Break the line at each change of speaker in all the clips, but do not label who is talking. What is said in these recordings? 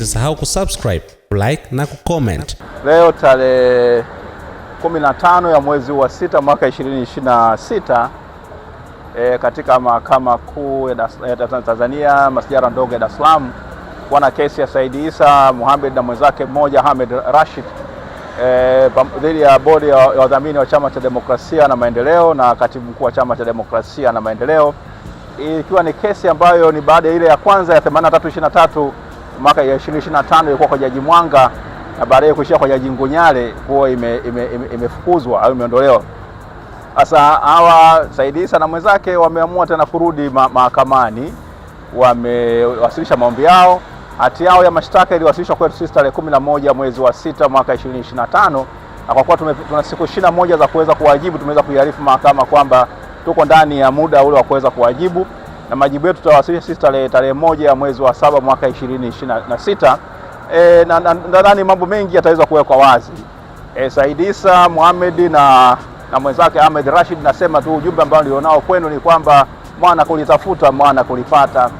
usisahau kusubscribe, like na kucomment.
Leo tarehe 15 ya mwezi wa 6 mwaka 2026 katika Mahakama Kuu ya Tanzania masjala ndogo ya Dar es Salaam wana kesi ya Said Issa Mohamed na mwenzake mmoja Ahmed Rashid dhidi ya bodi ya wadhamini wa Chama cha Demokrasia na Maendeleo na katibu mkuu wa Chama cha Demokrasia na Maendeleo, ikiwa ni kesi ambayo ni baada ya ile ya kwanza ya 8323 mwaka 2025 ilikuwa kwa Jaji Mwanga na baadaye kuishia kwa Jaji Ngunyale kuwa imefukuzwa au imeondolewa. Sasa hawa Said Issa na mwenzake wameamua tena kurudi mahakamani, wamewasilisha maombi yao. Hati yao ya mashtaka iliwasilishwa kwetu sisi tarehe 11 mwezi wa 6 mwaka 2025, na kwa kuwa tuna siku 21 za kuweza kuwajibu, tumeweza kuiarifu mahakama kwamba tuko ndani ya muda ule wa kuweza kuwajibu, na majibu yetu tutawasilisha sisi tarehe 1 ya mwezi wa 7 mwaka 2026. Nadhani mambo mengi yataweza kuwekwa wazi. Said Issa Mohamed na mwenzake Ahmed Rashid, nasema tu ujumbe ambao nilionao kwenu ni kwamba mwana kulitafuta mwana kulipata.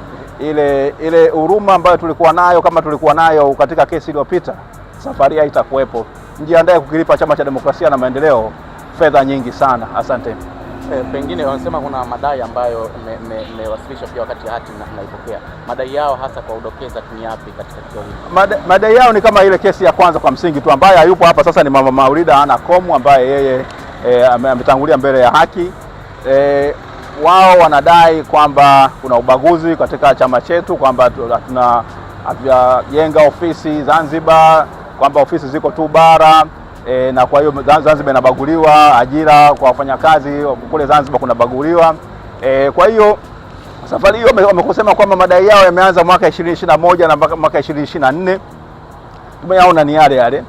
Ile huruma ambayo tulikuwa nayo kama tulikuwa nayo katika kesi iliyopita, safari hii itakuwepo. Mjiandae kukilipa Chama cha Demokrasia na Maendeleo fedha nyingi sana. Asante.
Pengine wanasema kuna madai ambayo mmewasilisha pia wakati hati naipokea. Madai yao hasa kwa udokeza ni yapi katika kesi hii?
Madai yao ni kama ile kesi ya kwanza kwa msingi tu, ambaye hayupo hapa sasa ni Mama Maulida Ana Komu ambaye yeye ametangulia mbele ya haki. Wao wanadai kwamba kuna ubaguzi katika chama chetu, kwamba hatujajenga ofisi Zanzibar, kwamba ofisi ziko tu bara, na kwa hiyo Zanzibar inabaguliwa, ajira kwa wafanyakazi kule Zanzibar kunabaguliwa. Kwa hiyo safari hiyo wamekusema kwamba madai yao yameanza mwaka 2021 na mwaka 2024. Tumeyaona ni yale,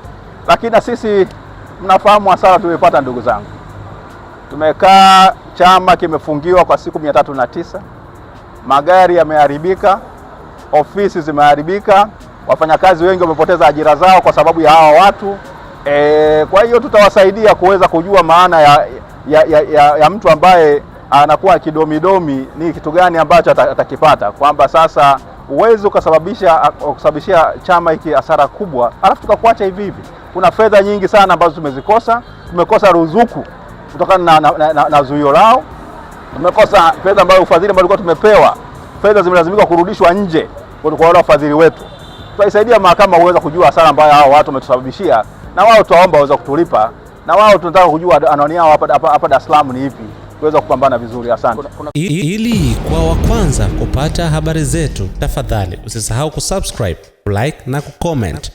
lakini na sisi mnafahamu hasara tulipata, ndugu zangu. Tumekaa, chama kimefungiwa kwa siku 309, magari yameharibika, ofisi zimeharibika, wafanyakazi wengi wamepoteza ajira zao kwa sababu ya hawa watu. Kwa hiyo tutawasaidia kuweza kujua maana ya mtu ambaye anakuwa kidomidomi ni kitu gani ambacho atakipata, kwamba sasa uwezo kusababishia chama hiki hasara kubwa alafu tukakuacha hivi hivi. Kuna fedha nyingi sana ambazo tumezikosa. Tumekosa ruzuku kutokana na zuio lao. Tumekosa fedha ambayo ufadhili ambao tulikuwa tumepewa, fedha zimelazimika kurudishwa nje kwa wale wafadhili wetu. Tutaisaidia mahakama uweza kujua hasara ambayo hao watu wametusababishia, na wao tutaomba waweze kutulipa, na wao tunataka kujua anwani yao hapa Dar es Salaam ni ipi, tuweza kupambana vizuri. Asante.
Ili kwa wa kwanza kupata habari zetu, tafadhali usisahau kusubscribe, like na kucomment.